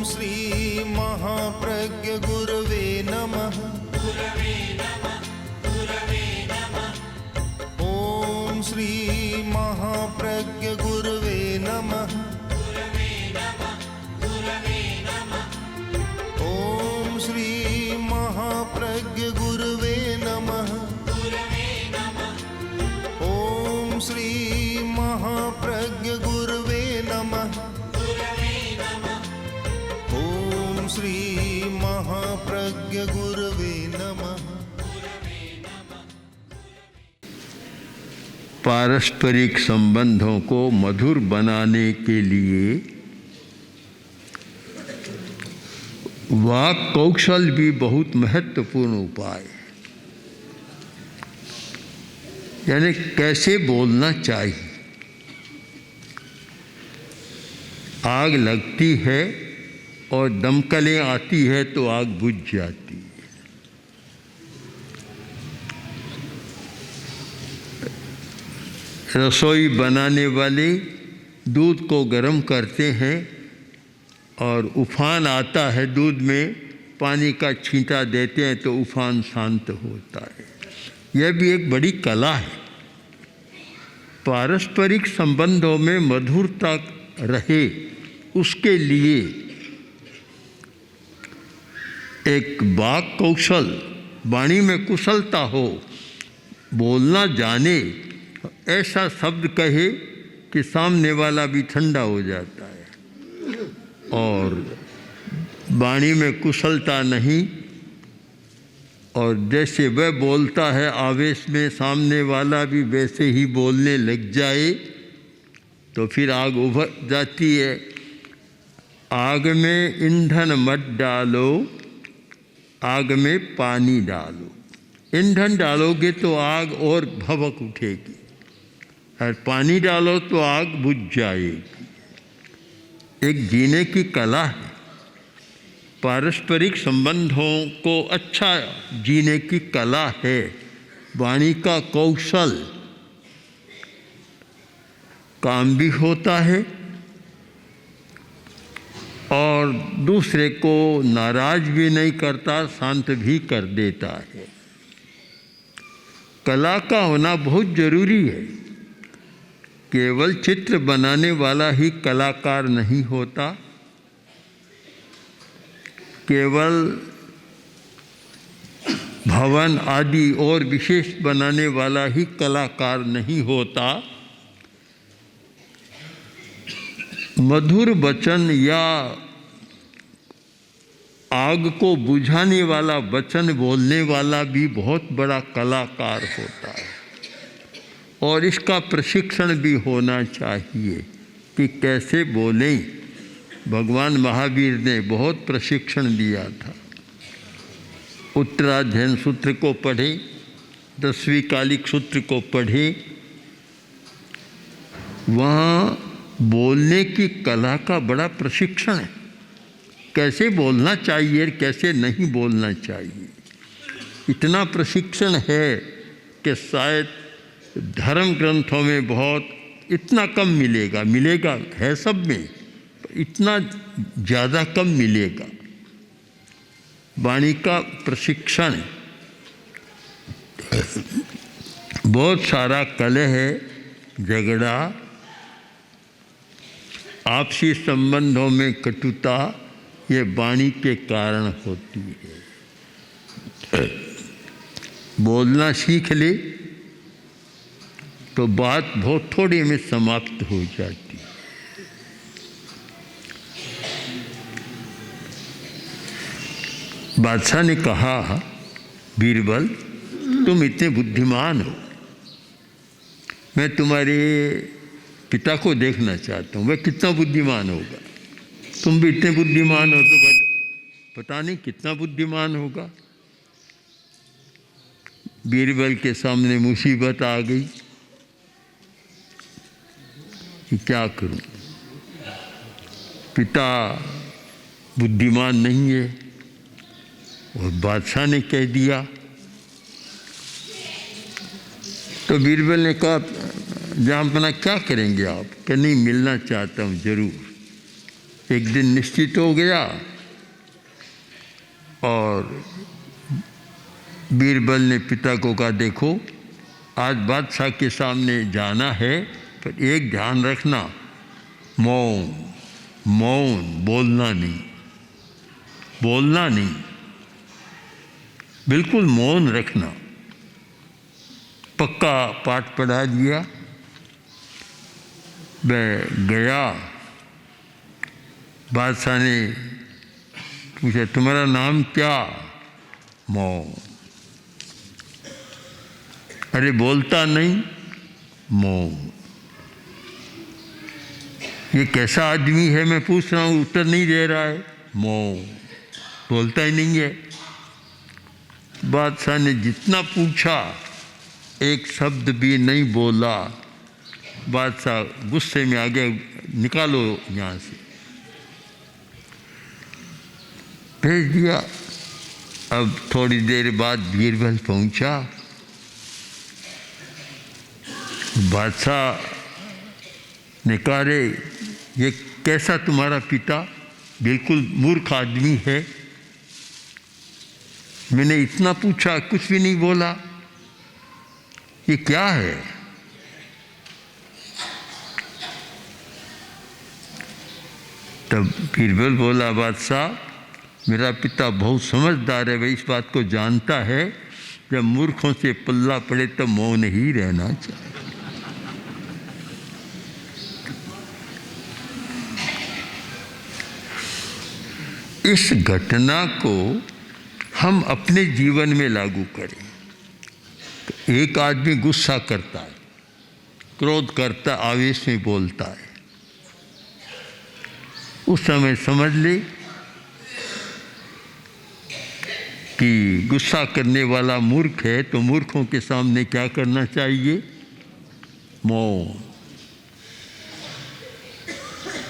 श्री महाप्रज्ञ गुरवे नमः। ओम श्री महाप्रज्ञ गुरवे नमः। ओम श्री महाप्रज्ञ गुरवे नमः। ओम श्री महाप्रज्ञ गुरवे नमः। ओम श्री महाप्रज्ञ गुरवे नमः। पारस्परिक संबंधों को मधुर बनाने के लिए वाक् कौशल भी बहुत महत्वपूर्ण उपाय है। यानी कैसे बोलना चाहिए। आग लगती है और दमकलें आती है तो आग बुझ जाती है। रसोई बनाने वाले दूध को गर्म करते हैं और उफान आता है, दूध में पानी का छींटा देते हैं तो उफान शांत होता है। यह भी एक बड़ी कला है। पारस्परिक संबंधों में मधुरता रहे उसके लिए एक वाक् कौशल, वाणी में कुशलता हो, बोलना जाने, ऐसा शब्द कहे कि सामने वाला भी ठंडा हो जाता है। और वाणी में कुशलता नहीं, और जैसे वह बोलता है आवेश में, सामने वाला भी वैसे ही बोलने लग जाए तो फिर आग उभर जाती है। आग में ईंधन मत डालो, आग में पानी डालो। ईंधन डालोगे तो आग और भभक उठेगी, और पानी डालो तो आग बुझ जाएगी। एक जीने की कला है। पारस्परिक संबंधों को अच्छा जीने की कला है। वाणी का कौशल काम भी होता है और दूसरे को नाराज भी नहीं करता, शांत भी कर देता है। कला का होना बहुत जरूरी है। केवल चित्र बनाने वाला ही कलाकार नहीं होता, केवल भवन आदि और विशेष बनाने वाला ही कलाकार नहीं होता। मधुर वचन या आग को बुझाने वाला वचन बोलने वाला भी बहुत बड़ा कलाकार होता है। और इसका प्रशिक्षण भी होना चाहिए कि कैसे बोलें। भगवान महावीर ने बहुत प्रशिक्षण दिया था। उत्तराध्ययन सूत्र को पढ़े, 10वीं कालिक सूत्र को पढ़े, वहाँ बोलने की कला का बड़ा प्रशिक्षण है। कैसे बोलना चाहिए, कैसे नहीं बोलना चाहिए, इतना प्रशिक्षण है कि शायद धर्म ग्रंथों में बहुत इतना कम मिलेगा। मिलेगा है सब में, इतना ज़्यादा कम मिलेगा। वाणी का प्रशिक्षण बहुत सारा कलह है, झगड़ा, आपसी संबंधों में कटुता, ये वाणी के कारण होती है। बोलना सीख ले तो बात बहुत थोड़ी में समाप्त हो जाती है। बादशाह ने कहा, बीरबल तुम इतने बुद्धिमान हो, मैं तुम्हारे पिता को देखना चाहता हूँ, वह कितना बुद्धिमान होगा। तुम भी इतने बुद्धिमान हो तो पता नहीं कितना बुद्धिमान होगा। बीरबल के सामने मुसीबत आ गई कि क्या करूं। पिता बुद्धिमान नहीं है और बादशाह ने कह दिया। तो बीरबल ने कहा, जहाँ अपना क्या करेंगे आप? कि नहीं, मिलना चाहता हूँ जरूर। एक दिन निश्चित हो गया और बीरबल ने पिता को कहा, देखो आज बादशाह के सामने जाना है, पर एक ध्यान रखना, मौन मौन, बोलना नहीं, बोलना नहीं, बिल्कुल मौन रखना। पक्का पाठ पढ़ा दिया। मैं गया, बादशाह ने पूछा, तुम्हारा नाम क्या? मौन। अरे बोलता नहीं, मौन। ये कैसा आदमी है, मैं पूछ रहा हूँ, उत्तर नहीं दे रहा है, मौन, बोलता ही नहीं है। बादशाह ने जितना पूछा एक शब्द भी नहीं बोला। बादशाह गुस्से में आ गया, निकालो यहाँ से, भेज दिया। अब थोड़ी देर बाद बीरबल पहुँचा। बादशाह ने कहा, रे ये कैसा तुम्हारा पिता, बिल्कुल मूर्ख आदमी है, मैंने इतना पूछा कुछ भी नहीं बोला, ये क्या है? तब बीरबल बोला, बादशाह मेरा पिता बहुत समझदार है, वह इस बात को जानता है जब मूर्खों से पल्ला पड़े तो मौन ही रहना चाहिए। इस घटना को हम अपने जीवन में लागू करें। तो एक आदमी गुस्सा करता है, क्रोध करता, आवेश में बोलता है, उस समय समझ ले कि गुस्सा करने वाला मूर्ख है, तो मूर्खों के सामने क्या करना चाहिए? मौन।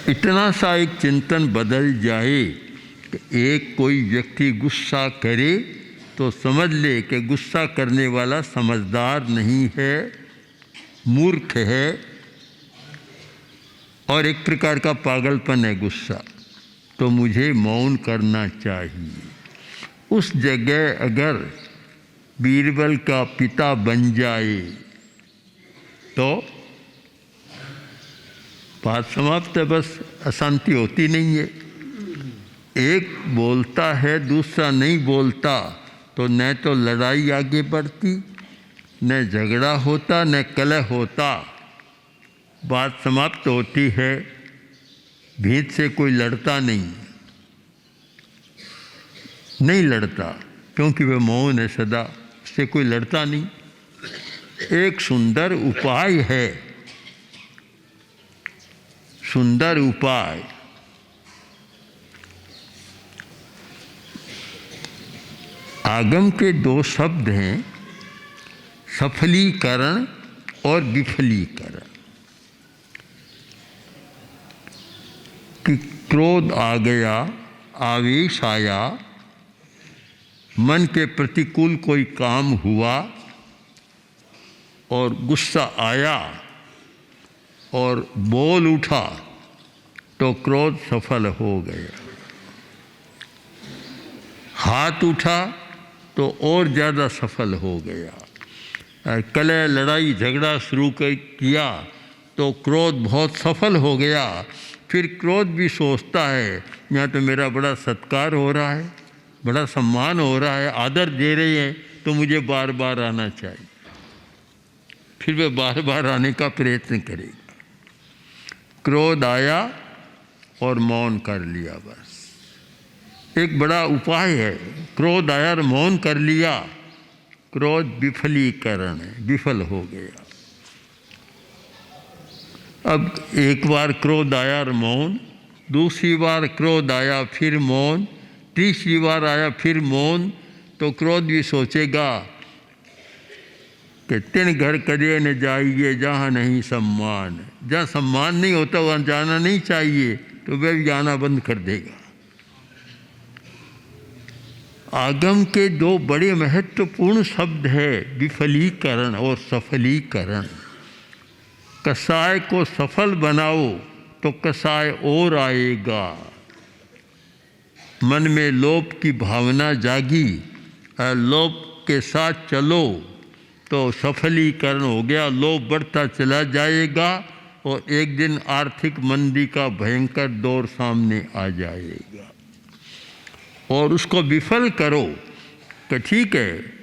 इतना सा एक चिंतन बदल जाए कि एक कोई व्यक्ति गुस्सा करे तो समझ ले कि गुस्सा करने वाला समझदार नहीं है, मूर्ख है, और एक प्रकार का पागलपन है गुस्सा, तो मुझे मौन करना चाहिए। उस जगह अगर बीरबल का पिता बन जाए तो बात समाप्त है, बस अशांति होती नहीं है। एक बोलता है, दूसरा नहीं बोलता, तो न तो लड़ाई आगे बढ़ती, न झगड़ा होता, न कलह होता, बात समाप्त होती है। भीत से कोई लड़ता नहीं लड़ता, क्योंकि वह मौन है सदा, उससे कोई लड़ता नहीं। एक सुंदर उपाय है, सुंदर उपाय। आगम के दो शब्द हैं, सफलीकरण और विफलीकरण। कि क्रोध आ गया, आवेश आया, मन के प्रतिकूल कोई काम हुआ और गुस्सा आया और बोल उठा, तो क्रोध सफल हो गया। हाथ उठा तो और ज़्यादा सफल हो गया। कलह, लड़ाई, झगड़ा शुरू किया तो क्रोध बहुत सफल हो गया। फिर क्रोध भी सोचता है, यहाँ तो मेरा बड़ा सत्कार हो रहा है, बड़ा सम्मान हो रहा है, आदर दे रहे हैं, तो मुझे बार बार आना चाहिए। फिर वह बार बार आने का प्रयत्न करेगा। क्रोध आया और मौन कर लिया, बस एक बड़ा उपाय है। क्रोध आया और मौन कर लिया, क्रोध विफलीकरण है, विफल हो गया। अब एक बार क्रोध आया और मौन, दूसरी बार क्रोध आया फिर मौन, तीसरी बार आया फिर मौन, तो क्रोध भी सोचेगा कि तिन घर करे न जाइए जहाँ नहीं सम्मान। जहाँ सम्मान नहीं होता वहाँ जाना नहीं चाहिए, तो वह भी जाना बंद कर देगा। आगम के दो बड़े महत्वपूर्ण शब्द है, विफलीकरण और सफलीकरण। कसाय को सफल बनाओ तो कसाय और आएगा। मन में लोभ की भावना जागी और लोभ के साथ चलो तो सफलीकरण हो गया। लोभ बढ़ता चला जाएगा और एक दिन आर्थिक मंदी का भयंकर दौर सामने आ जाएगा। और उसको विफल करो कि ठीक है,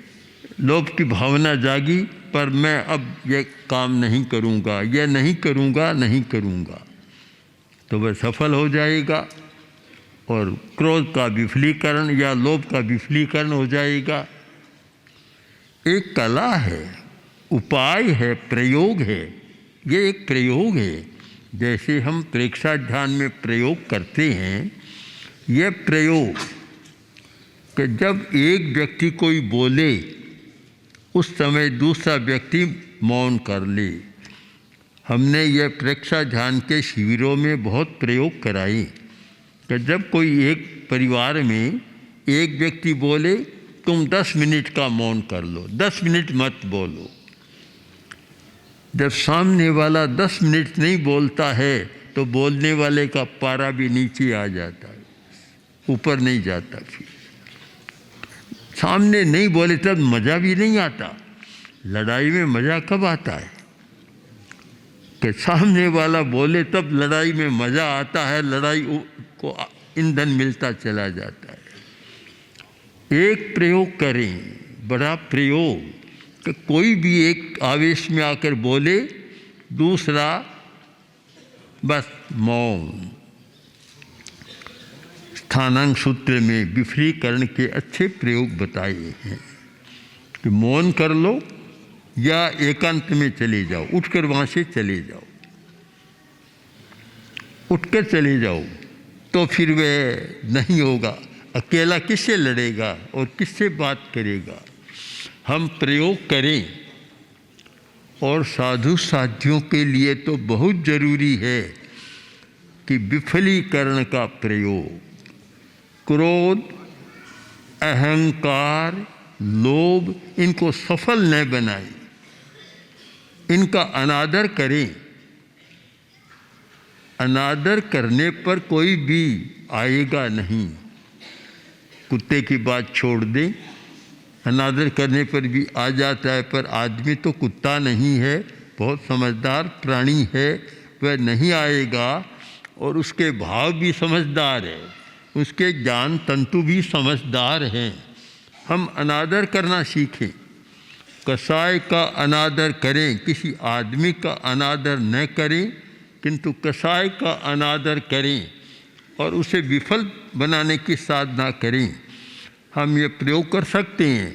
लोभ की भावना जागी पर मैं अब ये काम नहीं करूँगा, यह नहीं करूँगा, तो वह सफल हो जाएगा और क्रोध का विफलीकरण या लोभ का विफलीकरण हो जाएगा। एक कला है, उपाय है, प्रयोग है। ये एक प्रयोग है, जैसे हम प्रेक्षा ध्यान में प्रयोग करते हैं। यह प्रयोग कि जब एक व्यक्ति कोई बोले उस समय दूसरा व्यक्ति मौन कर ले। हमने यह प्रेक्षा ध्यान के शिविरों में बहुत प्रयोग कराए कि जब कोई एक परिवार में एक व्यक्ति बोले, तुम 10 मिनट का मौन कर लो, 10 मिनट मत बोलो। जब सामने वाला 10 मिनट नहीं बोलता है तो बोलने वाले का पारा भी नीचे आ जाता है, ऊपर नहीं जाता। फिर सामने नहीं बोले तब मज़ा भी नहीं आता। लड़ाई में मज़ा कब आता है कि सामने वाला बोले, तब लड़ाई में मज़ा आता है, लड़ाई को ईंधन मिलता चला जाता है। एक प्रयोग करें, बड़ा प्रयोग, कि कोई भी एक आवेश में आकर बोले, दूसरा बस मौन। स्थानांक सूत्र में विफलीकरण के अच्छे प्रयोग बताए हैं कि मौन कर लो या एकांत में चले जाओ, उठकर वहाँ से चले जाओ, उठकर चले जाओ, तो फिर वह नहीं होगा। अकेला किससे लड़ेगा और किससे बात करेगा। हम प्रयोग करें। और साधु साथियों के लिए तो बहुत ज़रूरी है कि विफलीकरण का प्रयोग, क्रोध, अहंकार, लोभ, इनको सफल न बनाएं, इनका अनादर करें। अनादर करने पर कोई भी आएगा नहीं। कुत्ते की बात छोड़ दें, अनादर करने पर भी आ जाता है, पर आदमी तो कुत्ता नहीं है, बहुत समझदार प्राणी है, वह नहीं आएगा। और उसके भाव भी समझदार है, उसके ज्ञान तंतु भी समझदार हैं। हम अनादर करना सीखें। कसाय का अनादर करें, किसी आदमी का अनादर न करें, किंतु कसाय का अनादर करें और उसे विफल बनाने की साधना करें। हम ये प्रयोग कर सकते हैं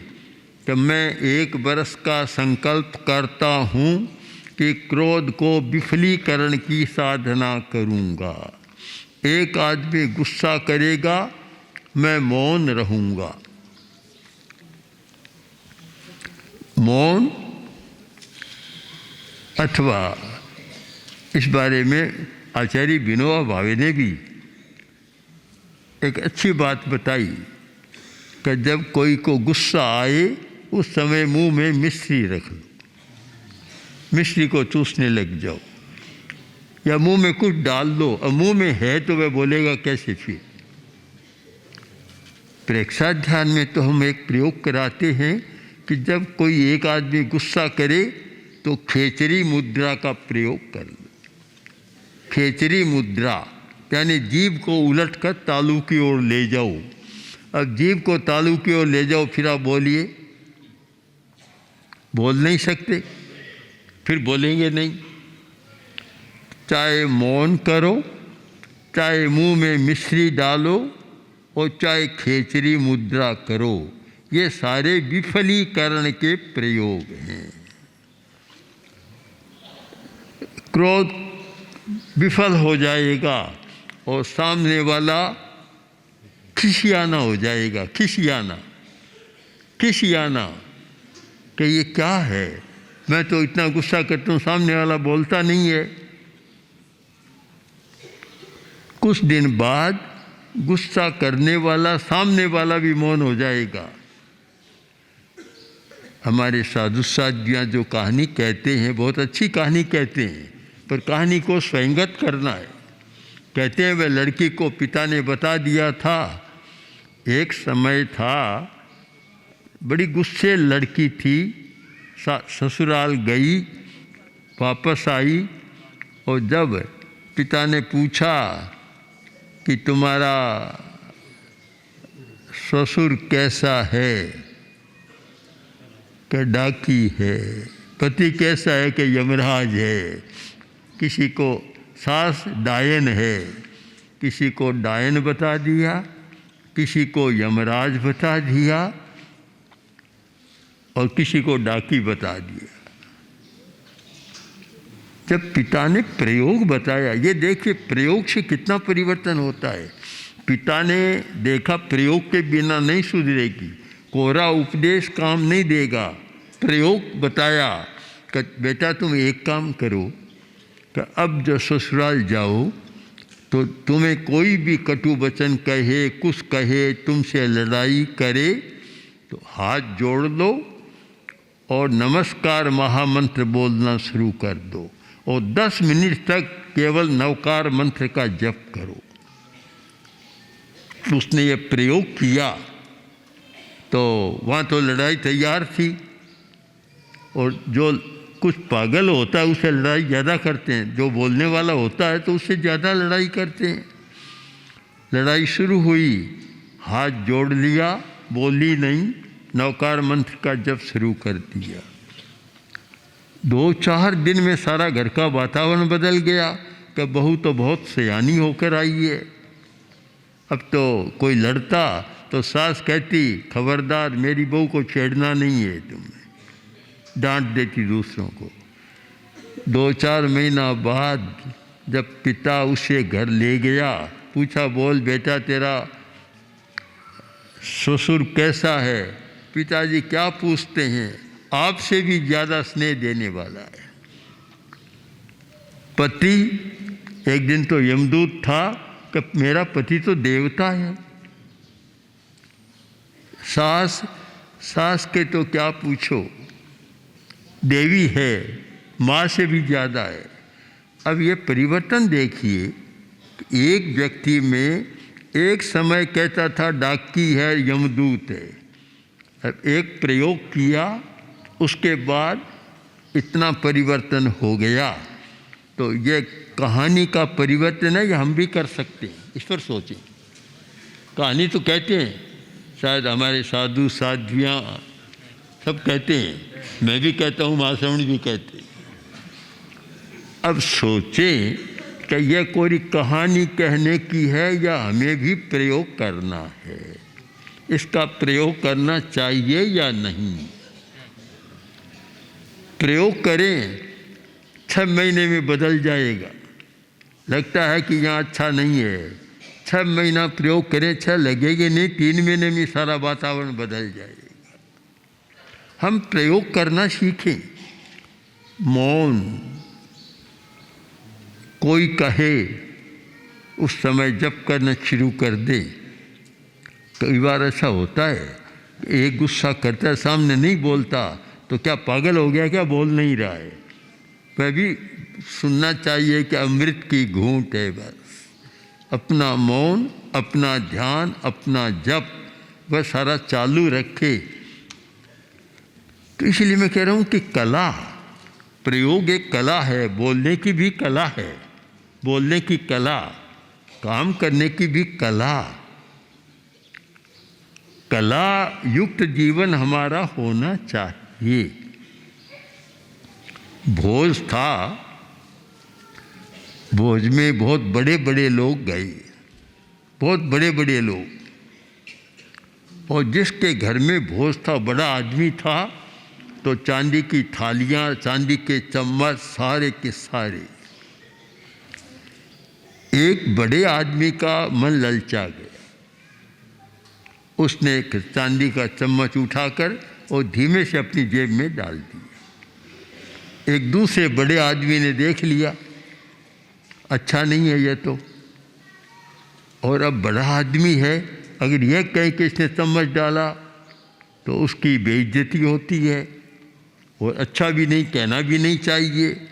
कि मैं 1 वर्ष का संकल्प करता हूँ कि क्रोध को विफलीकरण की साधना करूँगा। एक आदमी गुस्सा करेगा, मैं मौन रहूँगा। मौन, अथवा इस बारे में आचार्य विनोबा भावे ने भी एक अच्छी बात बताई कि जब कोई को गुस्सा आए उस समय मुंह में मिश्री रख लो, मिश्री को चूसने लग जाओ, या मुंह में कुछ डाल दो। और मुंह में है तो वह बोलेगा कैसे फिर। प्रेक्षा ध्यान में तो हम एक प्रयोग कराते हैं कि जब कोई एक आदमी गुस्सा करे तो खेचरी मुद्रा का प्रयोग कर लो। खेचरी मुद्रा यानी जीभ को उलटकर तालू की ओर ले जाओ। अब जीभ को तालू की ओर ले जाओ, फिर आप बोलिए, बोल नहीं सकते, फिर बोलेंगे नहीं। चाहे मौन करो, चाहे मुंह में मिश्री डालो और चाहे खेचरी मुद्रा करो, ये सारे विफलीकरण के प्रयोग हैं। क्रोध विफल हो जाएगा और सामने वाला खिसियाना हो जाएगा। खिसियाना कि ये क्या है, मैं तो इतना गुस्सा करता हूँ, सामने वाला बोलता नहीं है। कुछ दिन बाद गुस्सा करने वाला सामने वाला भी मौन हो जाएगा। हमारे साधु साधियाँ जो कहानी कहते हैं, बहुत अच्छी कहानी कहते हैं, पर कहानी को स्वयंगत करना है। कहते हैं वह लड़की को पिता ने बता दिया था एक समय था, बड़ी गुस्से लड़की थी, ससुराल गई, वापस आई, और जब पिता ने पूछा कि तुम्हारा ससुर कैसा है, कि डाकी है। पति कैसा है, कि यमराज है। किसी को सास डायन है, किसी को डायन बता दिया, किसी को यमराज बता दिया, और किसी को डाकी बता दिया। जब पिता ने प्रयोग बताया, ये देखिए प्रयोग से कितना परिवर्तन होता है। पिता ने देखा प्रयोग के बिना नहीं सुधरेगी, कोरा उपदेश काम नहीं देगा। प्रयोग बताया कि बेटा तुम एक काम करो, कि अब जो ससुराल जाओ तो तुम्हें कोई भी कटु वचन कहे, कुछ कहे, तुमसे लड़ाई करे, तो हाथ जोड़ लो और नमस्कार महामंत्र बोलना शुरू कर दो, और 10 मिनट तक केवल नवकार मंत्र का जप करो। उसने ये प्रयोग किया तो वहाँ तो लड़ाई तैयार थी, और जो कुछ पागल होता है उससे लड़ाई ज़्यादा करते हैं, जो बोलने वाला होता है तो उससे ज़्यादा लड़ाई करते हैं। लड़ाई शुरू हुई, हाथ जोड़ लिया, बोली नहीं, नवकार मंत्र का जप शुरू कर दिया। 2-4 दिन में सारा घर का वातावरण बदल गया कि बहू तो बहुत सयानी होकर आई है। अब तो कोई लड़ता तो सास कहती खबरदार मेरी बहू को छेड़ना नहीं है, तुम्हें डांट देती दूसरों को। 2-4 महीना बाद जब पिता उसे घर ले गया, पूछा बोल बेटा तेरा ससुर कैसा है। पिताजी क्या पूछते हैं, आपसे भी ज़्यादा स्नेह देने वाला है। पति एक दिन तो यमदूत था कि मेरा पति तो देवता है। सास के तो क्या पूछो, देवी है, माँ से भी ज़्यादा है। अब ये परिवर्तन देखिए, एक व्यक्ति में एक समय कहता था डाकी है, यमदूत है। अब एक प्रयोग किया, उसके बाद इतना परिवर्तन हो गया। तो ये कहानी का परिवर्तन है, ये हम भी कर सकते हैं। इस पर सोचें। कहानी तो कहते हैं, शायद हमारे साधु साध्वियाँ सब कहते हैं, मैं भी कहता हूँ, महाश्रवण भी कहते हैं। अब सोचें कि यह कोई कहानी कहने की है या हमें भी प्रयोग करना है। इसका प्रयोग करना चाहिए या नहीं। प्रयोग करें, 6 महीने में बदल जाएगा। लगता है कि यहाँ अच्छा नहीं है, 6 महीना प्रयोग करें, 6 लगेंगे नहीं, 3 महीने में सारा वातावरण बदल जाएगा। हम प्रयोग करना सीखें। मौन, कोई कहे उस समय जप करना शुरू कर दे। कई बार ऐसा होता है, एक गुस्सा करता है, सामने नहीं बोलता, तो क्या पागल हो गया, क्या बोल नहीं रहा है। वह भी सुनना चाहिए कि अमृत की घूंट है बस। अपना मौन, अपना ध्यान, अपना जप वह सारा चालू रखे। तो इसलिए मैं कह रहा हूँ कि कला, प्रयोग एक कला है, बोलने की भी कला है, बोलने की कला, काम करने की भी कला। कला युक्त जीवन हमारा होना चाहिए। भोज था, भोज में बहुत बड़े बड़े लोग गए, बहुत बड़े बड़े लोग, और जिसके घर में भोज था बड़ा आदमी था, तो चांदी की थालियाँ, चांदी के चम्मच, सारे के सारे। एक बड़े आदमी का मन ललचा गया, उसने एक चांदी का चम्मच उठाकर और धीमे से अपनी जेब में डाल दिया। एक दूसरे बड़े आदमी ने देख लिया, अच्छा नहीं है यह तो, और अब बड़ा आदमी है, अगर यह कहे कि इसने चम्मच डाला तो उसकी बेइज्जती होती है, और अच्छा भी नहीं, कहना भी नहीं चाहिए।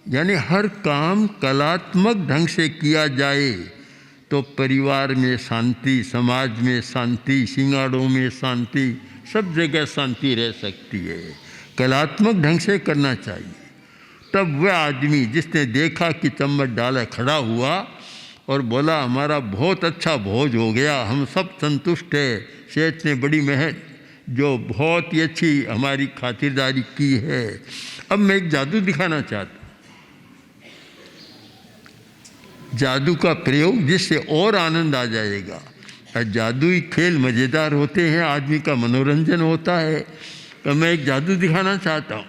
यानी हर काम कलात्मक ढंग से किया जाए तो परिवार में शांति, समाज में शांति, सिंगाड़ों में शांति, सब जगह शांति रह सकती है। कलात्मक ढंग से करना चाहिए। तब वह आदमी जिसने देखा कि चम्मच डाला खड़ा हुआ और बोला हमारा बहुत अच्छा भोज हो गया, हम सब संतुष्ट है, सेठ ने बड़ी मेहनत जो बहुत ही अच्छी हमारी खातिरदारी की है। अब मैं एक जादू दिखाना चाहता हूँ, जादू का प्रयोग जिससे और आनंद आ जाएगा। और जादुई खेल मज़ेदार होते हैं, आदमी का मनोरंजन होता है। तो मैं एक जादू दिखाना चाहता हूँ।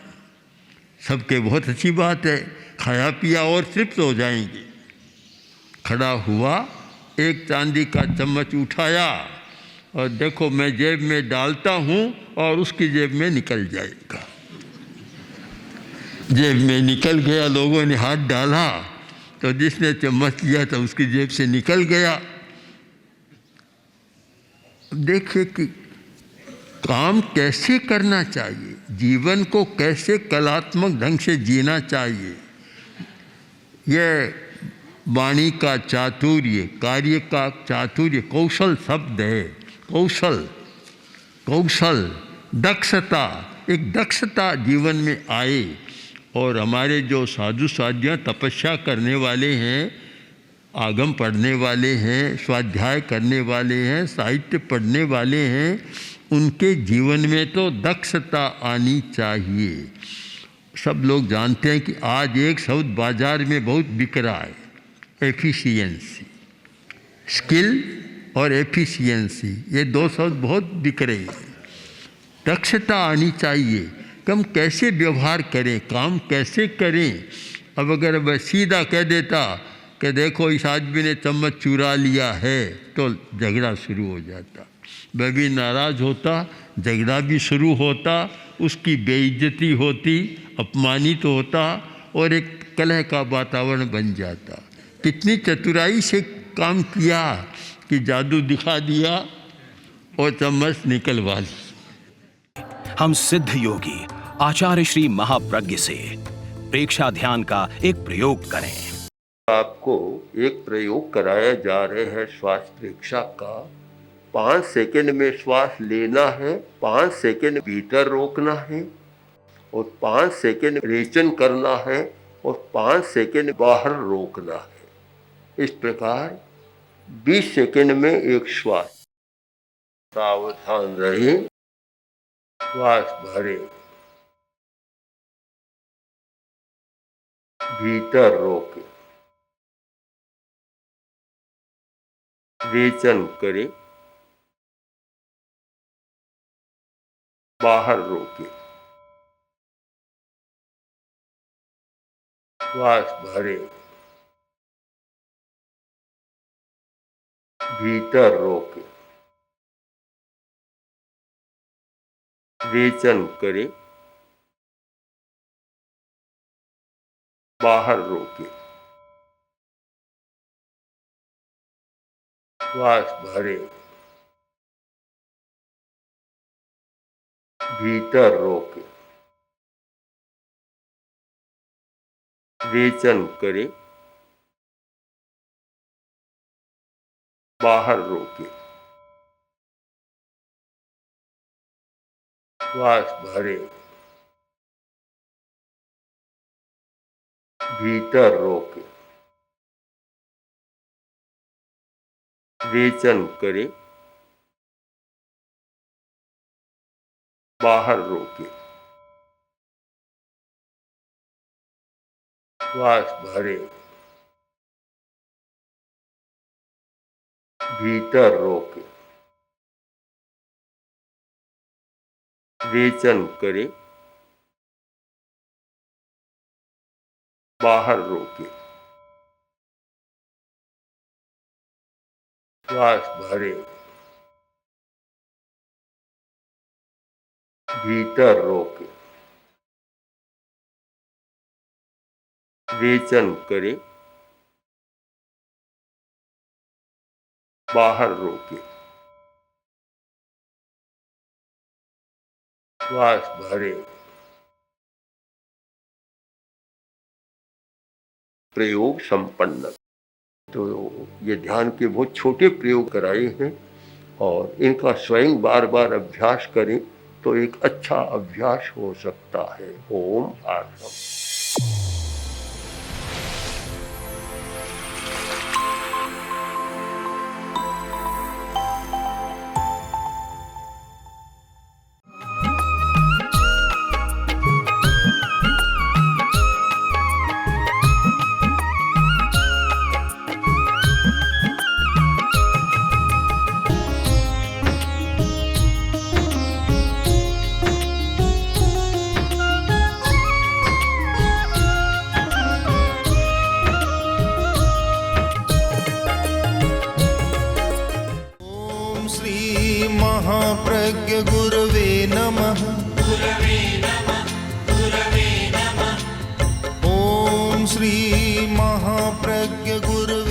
सबके बहुत अच्छी बात है, खाया पिया और तृप्त हो जाएंगे। खड़ा हुआ, एक चांदी का चम्मच उठाया और देखो मैं जेब में डालता हूँ और उसकी जेब में निकल जाएगा। जेब में निकल गया, लोगों ने हाथ डाला तो जिसने चम्मच लिया था उसकी जेब से निकल गया। अब देखिए कि काम कैसे करना चाहिए, जीवन को कैसे कलात्मक ढंग से जीना चाहिए। यह वाणी का चातुर्य, कार्य का चातुर्य, कौशल शब्द है। कौशल, कौशल, दक्षता, एक दक्षता जीवन में आए। और हमारे जो साधु साधियाँ तपस्या करने वाले हैं, आगम पढ़ने वाले हैं, स्वाध्याय करने वाले हैं, साहित्य पढ़ने वाले हैं, उनके जीवन में तो दक्षता आनी चाहिए। सब लोग जानते हैं कि आज एक शब्द बाजार में बहुत बिक रहा है, एफिशिएंसी। स्किल और एफिशिएंसी, ये दो शब्द बहुत बिक रहे हैं। दक्षता आनी चाहिए कि हम कैसे व्यवहार करें, काम कैसे करें। अब अगर वह सीधा कह देता कि देखो इस आदमी ने चम्मच चुरा लिया है, तो झगड़ा शुरू हो जाता। वह भी नाराज़ होता, झगड़ा भी शुरू होता, उसकी बेइज्जती होती, अपमानित होता और एक कलह का वातावरण बन जाता। कितनी चतुराई से काम किया कि जादू दिखा दिया और चम्मच निकलवा ली। हम सिद्ध योगी आचार्य श्री महाप्रज्ञ से प्रेक्षा ध्यान का एक प्रयोग करें। आपको एक प्रयोग कराया जा रहे हैं श्वास प्रेक्षा का। 5 सेकंड में श्वास लेना है, 5 सेकंड भीतर रोकना है और 5 सेकंड रेचन करना है और 5 सेकंड बाहर रोकना है। इस प्रकार 20 सेकंड में एक श्वास। सावधान रहे, श्वास भरे, भीतर रोके, रेचन करे, बाहर रोके, श्वास भरे, भीतर रोके, रेचन करे, बाहर रोके, श्वास भरे, भीतर रोके, रेचन करे, बाहर रोके, श्वास भरे, भीतर रोके, रेचन करे, बाहर रोके, श्वास भरे, भीतर रोके, रेचन करे, बाहर रोके, श्वास भरे, भीतर रोके, रेचन करे, बाहर रोके, श्वास भरे। प्रयोग संपन्न। तो ये ध्यान के बहुत छोटे प्रयोग कराए हैं और इनका स्वयं बार बार अभ्यास करें तो एक अच्छा अभ्यास हो सकता है। ओम आत्म। ॐ श्री महाप्रज्ञ गुरवे नमः। ॐ श्री महाप्रज्ञ गुरवे